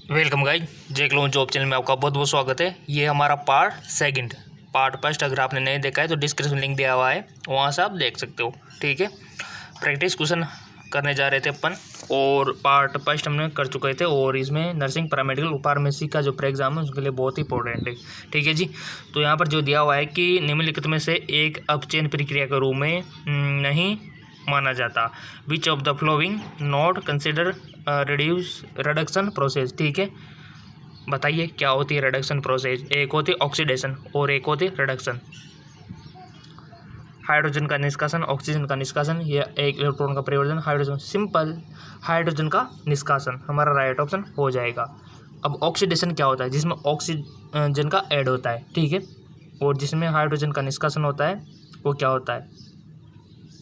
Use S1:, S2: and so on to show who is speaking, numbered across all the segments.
S1: Welcome guys, जेक loan job channel में आपका बहुत बहुत स्वागत है। ये हमारा पार्ट फर्स्ट अगर आपने नहीं देखा है तो डिस्क्रिप्शन लिंक दिया हुआ है, वहाँ से आप देख सकते हो। ठीक है, प्रैक्टिस क्वेश्चन करने जा रहे थे अपन, और पार्ट फर्स्ट हमने कर चुके थे, और इसमें नर्सिंग पैरामेडिकल फार्मेसी का जो प्री एग्जाम है उसके लिए बहुत ही इंपॉर्टेंट है। ठीक है जी, तो यहाँ पर जो दिया हुआ है कि निम्नलिखित में से एक अपचयन प्रक्रिया के रूप में नहीं माना जाता। विच of the following not consider reduction process. ठीक है, बताइए क्या होती है रिडक्शन प्रोसेस। एक होती है ऑक्सीडेशन और एक होती है रिडक्शन। हाइड्रोजन का निष्कासन, ऑक्सीजन का निष्कासन, या एक इलेक्ट्रॉन का परिवर्तन, हाइड्रोजन। सिंपल, हाइड्रोजन का निष्कासन हमारा राइट ऑप्शन हो जाएगा। अब ऑक्सीडेशन क्या होता है? जिसमें ऑक्सीजन का ऐड होता है, ठीक है, और जिसमें हाइड्रोजन का निष्कासन होता है वो क्या होता है,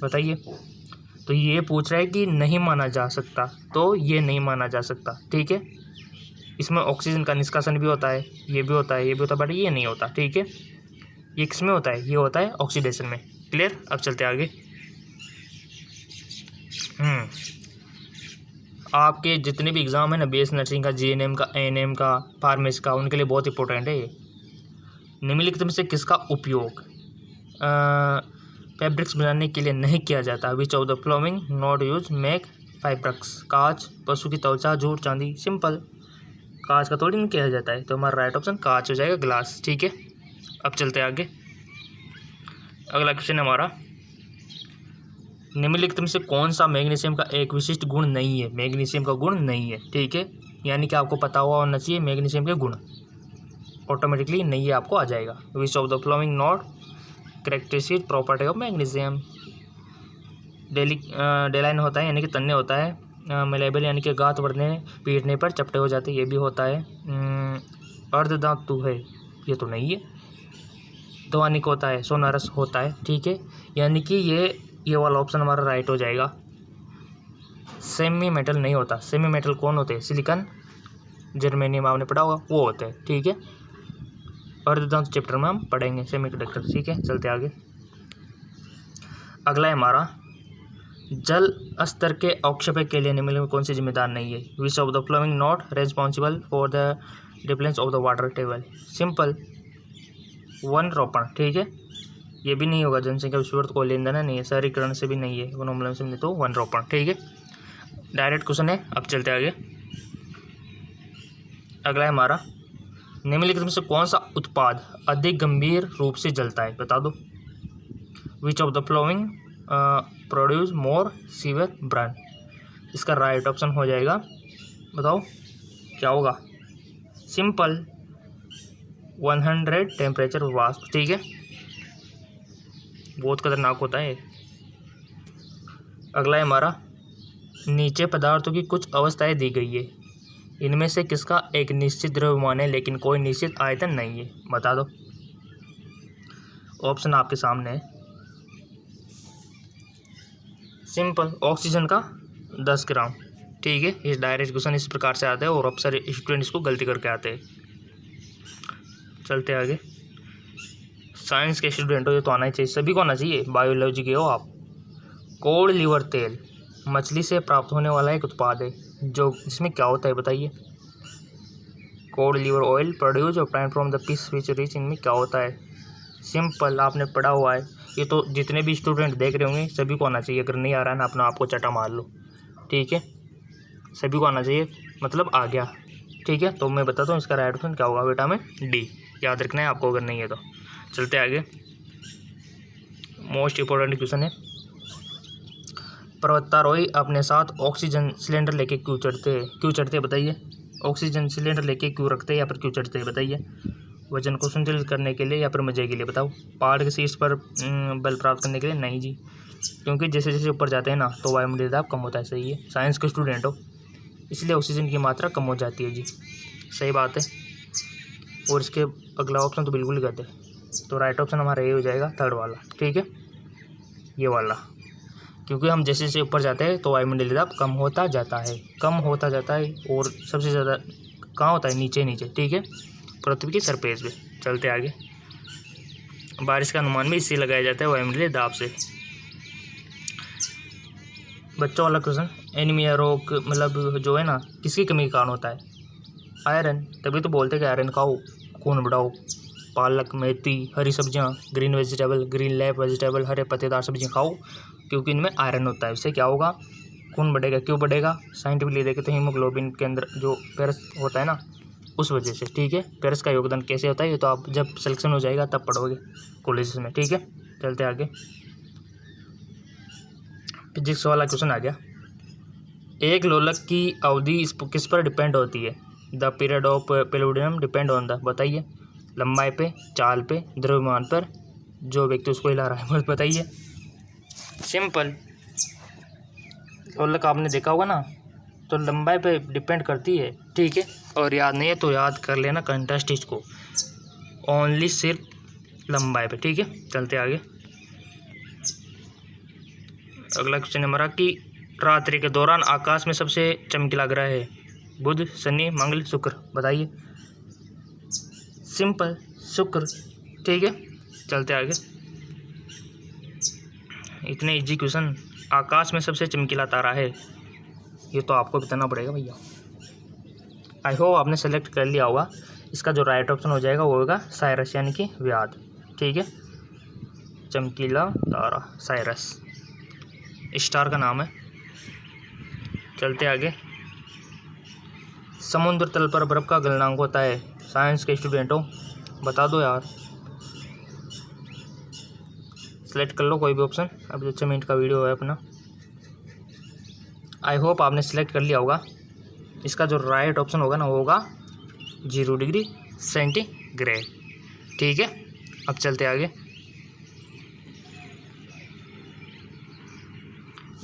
S1: बताइए। तो ये पूछ रहा है कि नहीं माना जा सकता, तो ये नहीं माना जा सकता। ठीक है, इसमें ऑक्सीजन का निष्कासन भी होता है, ये भी होता है, ये भी होता है, बट ये नहीं होता। ठीक है, ये किसमें होता है? ये होता है ऑक्सीडेशन में। क्लियर? अब चलते आगे। आपके जितने भी एग्जाम है ना, बीएस नर्सिंग का, जीएनएम का, एएनएम का, फार्मेसी का, उनके लिए बहुत इंपॉर्टेंट है ये। निम्नलिखित में से किसका उपयोग फैब्रिक्स बनाने के लिए नहीं किया जाता? विच of the following not use make fabrics. कांच, पशु की त्वचा, जूट, चांदी। सिंपल, कांच का थोड़ी नहीं किया जाता है, तो हमारा राइट ऑप्शन कांच हो जाएगा, ग्लास। ठीक है, अब चलते आगे। अगला क्वेश्चन है हमारा, निम्नलिखित में से कौन सा मैग्नीशियम का एक विशिष्ट गुण नहीं है? मैग्नीशियम का गुण नहीं है, ठीक है, यानी कि आपको पता हुआ होना चाहिए मैग्नीशियम के गुण, ऑटोमेटिकली नहीं है आपको आ जाएगा। Which of the following not characteristic property of magnesium. डेलाइन होता है यानी कि तन्य होता है। मेलेबल यानी कि गांठ बढ़ने पीटने पर चपटे हो जाते, ये भी होता है। अर्धधातु है, ये तो नहीं है। ध्वनिक होता है, सोनारस होता है, ठीक है, यानी कि ये वाला ऑप्शन हमारा राइट हो जाएगा। सेमी मेटल नहीं होता। सेमी मेटल कौन होते हैं? सिलिकॉन, जर्मेनियम, आपने पढ़ा होगा, वो होते हैं। ठीक है, अर्धधातु चैप्टर में हम पढ़ेंगे सेमीकंडक्टर। ठीक है, चलते आगे। अगला है हमारा, जल स्तर के अवक्षेपण के लिए निम्नलिखित में कौन सी जिम्मेदार नहीं है? विच of the following not responsible for the difference of the water table. Simple, one रोपण। ठीक है, ये भी नहीं होगा, जनसंख्या विषुवत को लेन देना नहीं है, शहरीकरण से भी नहीं है, वनोन्मूलन से नहीं, तो वन रोपण। ठीक है, डायरेक्ट क्वेश्चन है। अब चलते आगे। अगला है हमारा, निम्नलिखित में से कौन सा उत्पाद अधिक गंभीर रूप से जलता है? बता दो। विच of the flowing produce more severe burn. इसका राइट ऑप्शन हो जाएगा, बताओ क्या होगा। सिंपल, 100 टेम्परेचर वाष्प। ठीक है, बहुत खतरनाक होता है। अगला है हमारा, नीचे पदार्थों की कुछ अवस्थाएं दी गई है, इनमें से किसका एक निश्चित द्रव्यमान है लेकिन कोई निश्चित आयतन नहीं है? बता दो। ऑप्शन आपके सामने है। सिंपल, ऑक्सीजन का 10 ग्राम। ठीक है, ये डायरेक्ट क्वेश्चन इस प्रकार से आते हैं और अक्सर स्टूडेंट इसको गलती करके आते हैं। चलते आगे। साइंस के स्टूडेंट हो ये तो आना ही चाहिए, सभी को आना चाहिए, बायोलॉजी के हो आप। कोड लीवर तेल मछली से प्राप्त होने वाला एक उत्पाद है, जो इसमें क्या होता है बताइए। कोड लीवर ऑयल प्रोड्यूस और plant from the fish which rich, इनमें क्या होता है? सिंपल, आपने पढ़ा हुआ है, ये तो जितने भी स्टूडेंट देख रहे होंगे सभी को आना चाहिए। अगर नहीं आ रहा है ना, अपना आपको चटा मार लो। ठीक है, सभी को आना चाहिए, मतलब आ गया। ठीक है, तो मैं बताता हूँ इसका राइट ऑप्शन क्या होगा, विटामिन डी। याद रखना है आपको, अगर नहीं है तो। चलते आगे। मोस्ट इम्पोर्टेंट क्वेश्चन है, पर्वतारोही अपने साथ ऑक्सीजन सिलेंडर लेके क्यों चढ़ते हैं बताइए। ऑक्सीजन सिलेंडर लेके क्यों रखते हैं या फिर क्यों चढ़ते हैं बताइए। वजन को संतुलित करने के लिए या फिर मजे के लिए? बताओ। पहाड़ के शीर्ष पर बल प्राप्त करने के लिए? नहीं जी, क्योंकि जैसे जैसे ऊपर जाते हैं ना तो वायुमंडलीय दाब कम होता है। सही है, साइंस के स्टूडेंट हो इसलिए ऑक्सीजन की मात्रा कम हो जाती है जी, सही बात है। और इसके अगला ऑप्शन तो बिल्कुल ही गलत है, तो राइट ऑप्शन हमारा ये हो जाएगा, थर्ड वाला। ठीक है, ये वाला, क्योंकि हम जैसे जैसे ऊपर जाते हैं तो वायुमंडलीय दाब कम होता जाता है, और सबसे ज़्यादा कहाँ होता है? नीचे। ठीक है, पृथ्वी की सरफेस पे। चलते आगे। बारिश का अनुमान भी इससे लगाया जाता है, वायुमंडलीय दाब से। बच्चों वाला क्वेश्चन, एनीमिया रोग मतलब जो है ना, किसकी कमी के कारण होता है? आयरन, तभी तो बोलते कि आयरन खाओ खून बढ़ाओ। पालक, मेथी, हरी सब्जियां, green vegetable, green leaf vegetable, हरे पत्तेदार सब्जियां खाओ क्योंकि इनमें आयरन होता है। इससे क्या होगा, खून बढ़ेगा। क्यों बढ़ेगा, साइंटिफिकली देखें तो हीमोग्लोबिन के अंदर जो पेरस होता है ना, उस वजह से। ठीक है, पेरस का योगदान कैसे होता है ये तो आप जब सिलेक्शन हो जाएगा तब पढ़ोगे कॉलेज में। ठीक है, चलते आगे। फिजिक्स वाला क्वेश्चन आ गया। एक लोलक की अवधि किस पर डिपेंड होती है? The period of palladium depend on the, बताइए। लंबाई पे, चाल पे, द्रव्यमान पर, जो व्यक्ति उसको हिला रहा है, बताइए। सिंपल, लोलक आपने देखा होगा ना, तो लंबाई पे डिपेंड करती है। ठीक है, और याद नहीं है तो याद कर लेना कंटेस्ट को, ओनली सिर्फ लंबाई पे। ठीक है, चलते आगे। अगला क्वेश्चन हमारा कि रात्रि के दौरान आकाश में सबसे चमकीला ग्रह है? बुध, शनि, मंगल, शुक्र, बताइए। सिंपल, शुक्र। ठीक है, चलते आगे। इतने इजी क्वेश्चन, आकाश में सबसे चमकीला तारा है, ये तो आपको बताना पड़ेगा भैया। आई होप आपने सेलेक्ट कर लिया होगा। इसका जो राइट ऑप्शन हो जाएगा वो होगा साइरस, यानी कि व्याध। ठीक है, चमकीला तारा साइरस स्टार का नाम है। चलते आगे। समुद्र तल पर बर्फ का गलनांक होता है? साइंस के स्टूडेंट हो, बता दो यार। सेलेक्ट कर लो कोई भी ऑप्शन, अभी 6 मिनट का वीडियो है अपना। आई होप आपने सेलेक्ट कर लिया होगा। इसका जो राइट ऑप्शन होगा ना वो होगा 0 डिग्री सेंटीग्रेड। ठीक है, अब चलते आगे।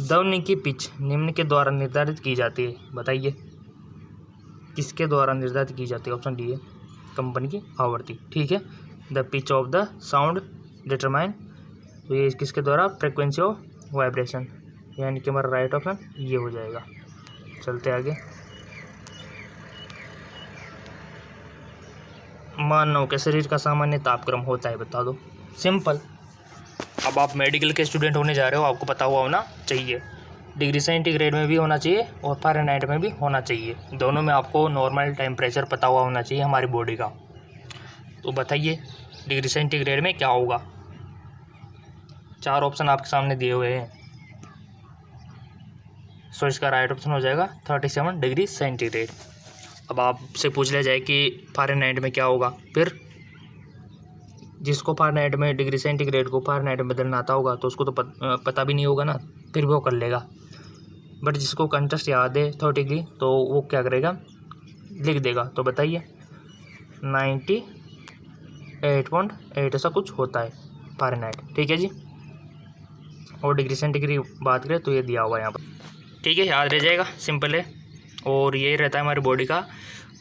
S1: ध्वनि की पिच निम्न के द्वारा निर्धारित की जाती है, बताइए। किसके द्वारा निर्धारित की जाती है? ऑप्शन डी है कंपन की आवृत्ति। ठीक है, the pitch of the sound determine, तो ये किसके द्वारा? फ्रिक्वेंसी ऑफ वाइब्रेशन, यानी कि हमारा राइट ऑप्शन ये हो जाएगा। चलते आगे। मानव के शरीर का सामान्य तापक्रम होता है, बता दो। सिंपल, अब आप मेडिकल के स्टूडेंट होने जा रहे हो, आपको पता हुआ होना चाहिए। डिग्री सेंटीग्रेड में भी होना चाहिए और फ़ारेनहाइट में भी होना चाहिए, दोनों में आपको नॉर्मल टेम्परेचर पता हुआ होना चाहिए हमारी बॉडी का। तो बताइए डिग्री सेंटीग्रेड में क्या होगा? 4 ऑप्शन आपके सामने दिए हुए हैं, सो इसका राइट ऑप्शन हो जाएगा 37 डिग्री सेंटीग्रेड। अब आपसे पूछ लिया जाए कि फ़ारेनहाइट में क्या होगा, फिर जिसको फ़ारेनहाइट में डिग्री सेंटीग्रेड को फ़ारेनहाइट में बदलना आता होगा तो उसको तो पता भी नहीं होगा ना, फिर भी वो कर लेगा। बट जिसको कंटेस्ट याद है 30 डिग्री, तो वो क्या करेगा, लिख देगा। तो बताइए 98.8 ऐसा कुछ होता है फ़ारेनहाइट। ठीक है जी, और डिग्री सेंटीग्रेड बात करें तो ये दिया हुआ है यहाँ पर। ठीक है, याद रह जाएगा, सिंपल है। और ये रहता है हमारी बॉडी का,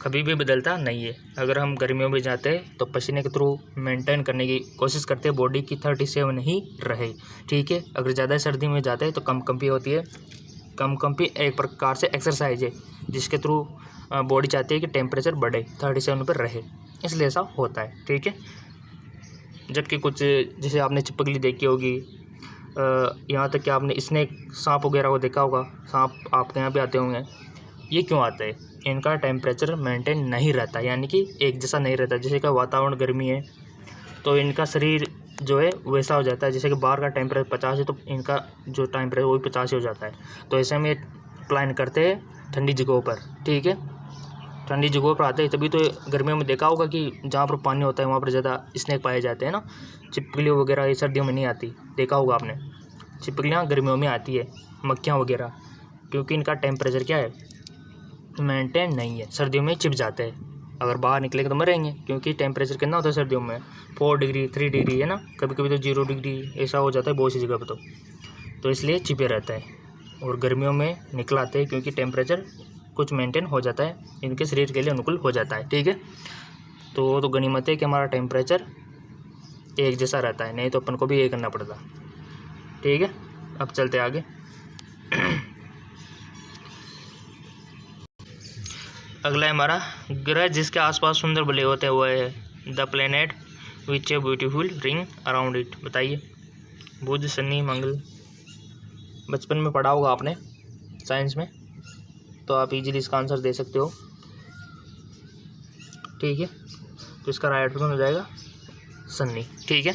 S1: कभी भी बदलता नहीं है। अगर हम गर्मियों में जाते हैं तो पसीने के थ्रू मेंटेन करने की कोशिश करते हैं बॉडी की 37 ही रहे। ठीक है, अगर ज़्यादा सर्दी में जाते हैं तो कंपी होती है। कंपी एक प्रकार से एक्सरसाइज है जिसके थ्रू बॉडी चाहती है कि टेम्परेचर बढ़े, 37 पर रहे, इसलिए ऐसा होता है। ठीक है, जबकि कुछ जैसे आपने चिपकली देखी होगी, यहाँ तक कि आपने स्नेक, सांप वगैरह को देखा होगा, सांप आपके यहाँ भी आते होंगे। ये क्यों आते हैं? इनका टेम्परेचर मेंटेन नहीं रहता, यानी कि एक जैसा नहीं रहता। जैसे कि वातावरण गर्मी है तो इनका शरीर जो है वैसा हो जाता है, जैसे कि बाहर का टेम्परेचर 50 है तो इनका जो टेम्परेचर वही 50 हो जाता है। तो ऐसे में प्लान करते हैं ठंडी जगहों पर। ठीक है, ठंडी जगहों पर आते हैं, तभी तो गर्मियों में देखा होगा कि जहाँ पर पानी होता है वहाँ पर ज़्यादा स्नेक पाए जाते हैं ना। छिपकली वगैरह ये सर्दियों में नहीं आती, देखा होगा आपने। छिपकलियाँ गर्मियों में आती है, मक्खियाँ वगैरह, क्योंकि इनका टेम्परेचर क्या है, मेंटेन नहीं है, सर्दियों में छिप जाते हैं। अगर बाहर निकलेंगे तो मरेंगे, क्योंकि टेम्परेचर कितना होता है सर्दियों में, 4 डिग्री 3 डिग्री है ना, कभी कभी तो 0 डिग्री ऐसा हो जाता है बहुत सी जगह पर। तो इसलिए छिपे रहता है और गर्मियों में निकल आते हैं क्योंकि टेम्परेचर कुछ मेंटेन हो जाता है, इनके शरीर के लिए अनुकूल हो जाता है। ठीक है, तो गनीमत है कि हमारा टेम्परेचर एक जैसा रहता है, नहीं तो अपन को भी ये करना पड़ता। ठीक है, अब चलते आगे। अगला है हमारा ग्रह जिसके आसपास सुंदर बले होते हैं वो है the planet which a beautiful ring around it, बताइए। बुध, शनि, मंगल। बचपन में पढ़ा होगा आपने साइंस में, तो आप इजीली इसका आंसर दे सकते हो। ठीक है, तो इसका राइट ऑप्शन हो जाएगा सन्नी। ठीक है,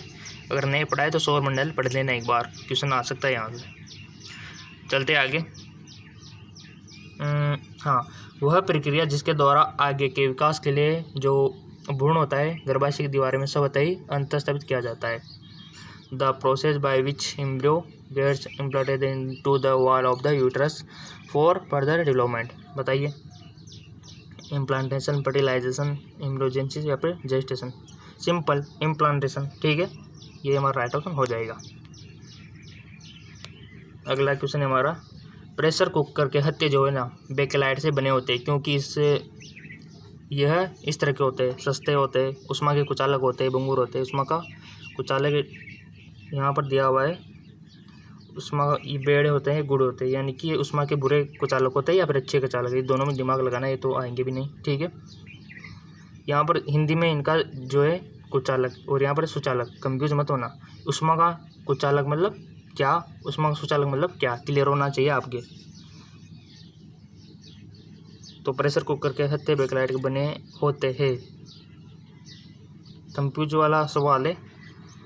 S1: अगर नहीं पढ़ा है तो सौरमंडल पढ़ लेना एक बार, क्वेश्चन आ सकता है यहाँ से। चलते आगे। हाँ, वह प्रक्रिया जिसके द्वारा आगे के विकास के लिए जो भ्रूण होता है गर्भाशय की दीवार में स्वतः अंतःस्थापित किया जाता है। The process by which embryo gets implanted into the wall of the uterus for further development. बताइए, इम्प्लांटेशन, फर्टिलाइजेशन, एम्ब्रियोजेनेसिस या फिर जेस्टेशन। Simple implantation. ठीक है, ये हमारा राइट ऑप्शन हो जाएगा। अगला क्वेश्चन है हमारा, प्रेशर कुकर के हत्थे जो है ना बेकेलाइट से बने होते हैं, क्योंकि इससे यह इस तरह के होते हैं, सस्ते होते हैं, उष्मा के कुचालक होते हैं, बंगूर होते हैं। उष्मा का कुचालक यहाँ पर दिया हुआ है, उष्मा ये बेड़े होते हैं, गुड़ होते हैं, यानी कि ये उष्मा के बुरे कुचालक होते हैं या फिर अच्छे कुचालक। ये दोनों में दिमाग लगाना, ये तो आएंगे भी नहीं। ठीक है, यहाँ पर हिंदी में इनका जो है कुचालक और यहाँ पर सुचालक, कंफ्यूज मत होना। उष्मा का कुचालक मतलब क्या, उष्मा का सुचालक मतलब क्या, क्लियर होना चाहिए आपके। तो प्रेशर कुकर के हत्थे बेकेलाइट के बने होते हैं, कंफ्यूज वाला सवाल है।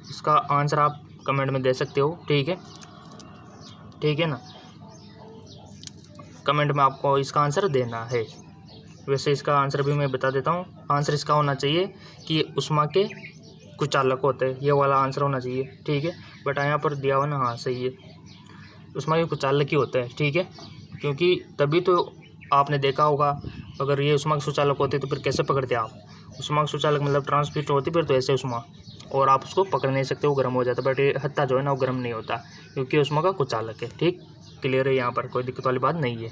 S1: इसका आंसर आप कमेंट में दे सकते हो। ठीक है ना, कमेंट में आपको इसका आंसर देना है। वैसे इसका आंसर भी मैं बता देता हूँ। आंसर इसका होना चाहिए कि उष्मा के कुचालक होते हैं, ये वाला आंसर होना चाहिए। ठीक है, बट यहाँ पर दिया हुआ ना, हाँ सही है, उष्मा के कुचालक ही होते हैं। ठीक है, क्योंकि तभी तो आपने देखा होगा, अगर ये उष्मा के सुचालक होते तो फिर कैसे पकड़ते आप। उष्मा के सुचालक मतलब ट्रांसमिट होती फिर तो ऐसे उष्मा, और आप उसको पकड़ नहीं सकते, वो गर्म हो जाता। बट ये हत्था जो है ना वो गर्म नहीं होता, क्योंकि उष्मा का कुचालक है। ठीक, क्लियर है, यहाँ पर कोई दिक्कत वाली बात नहीं है।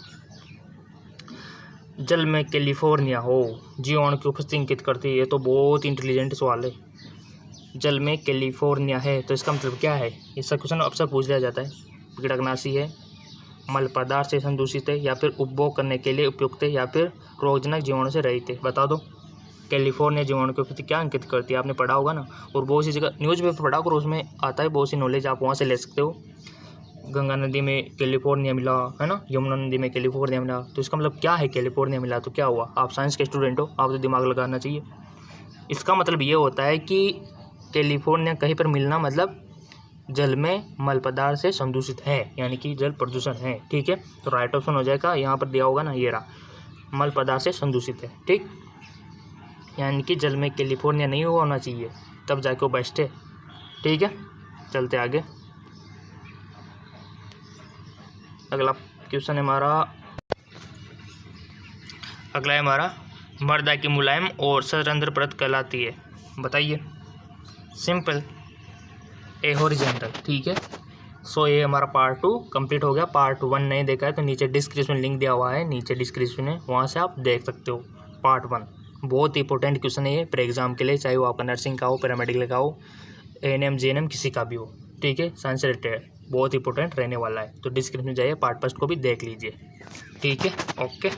S1: जल में कैलिफोर्निया हो जीवाणु की उपस्थिति इंगित करती है। ये तो बहुत इंटेलिजेंट सवाल है। जल में कैलिफोर्निया है तो इसका मतलब क्या है, इसका क्वेश्चन अक्सर पूछ लिया जाता है। कीटनाशी है, मल पदार्थ से संदूषित है, या फिर उपभोग करने के लिए उपयुक्त है, या फिर रोगजनक जीवाणु से रहित है। बता दो, कैलिफोर्निया जीवाणु की उपस्थिति क्या अंकित करती है, आपने पढ़ा होगा ना। और बहुत सी जगह न्यूज़ पेपर पढ़ा करो, उसमें आता है बहुत सी नॉलेज, आप वहाँ से ले सकते हो। गंगा नदी में कैलिफोर्निया मिला है ना, यमुना नदी में कैलिफोर्निया मिला, तो इसका मतलब क्या है, कैलिफोर्निया मिला तो क्या हुआ। आप साइंस के स्टूडेंट हो, आप तो दिमाग लगाना चाहिए। इसका मतलब ये होता है कि कैलिफोर्निया कहीं पर मिलना मतलब जल में मल पदार्थ से संदूषित है, यानी कि जल प्रदूषण है। ठीक है, तो राइट ऑप्शन हो जाएगा, यहाँ पर दिया होगा ना, ये रहा, मल पदार्थ से संदूषित है। ठीक, यानी कि जल में कैलिफोर्निया नहीं होना चाहिए, तब जाके वो बेस्ट है। ठीक है, चलते आगे। अगला क्वेश्चन है हमारा, अगला है हमारा, मृदा की मुलायम और सरंध्र परत कहलाती है। बताइए, सिंपल ए हॉरिजॉन्टल। ठीक है, सो ये हमारा पार्ट 2 कंप्लीट हो गया। पार्ट 1 नहीं देखा है तो नीचे डिस्क्रिप्शन लिंक दिया हुआ है, नीचे डिस्क्रिप्शन है, वहाँ से आप देख सकते हो। पार्ट 1 बहुत इंपॉर्टेंट क्वेश्चन है ये प्री एग्जाम के लिए, चाहे वो आपका नर्सिंग का हो, पैरामेडिकल का हो, ANM JNM किसी का भी हो। ठीक है, साइंस से रिलेटेड बहुत इंपॉर्टेंट रहने वाला है, तो डिस्क्रिप्शन में जाइए, पार्ट 1 को भी देख लीजिए। ठीक है, ओके।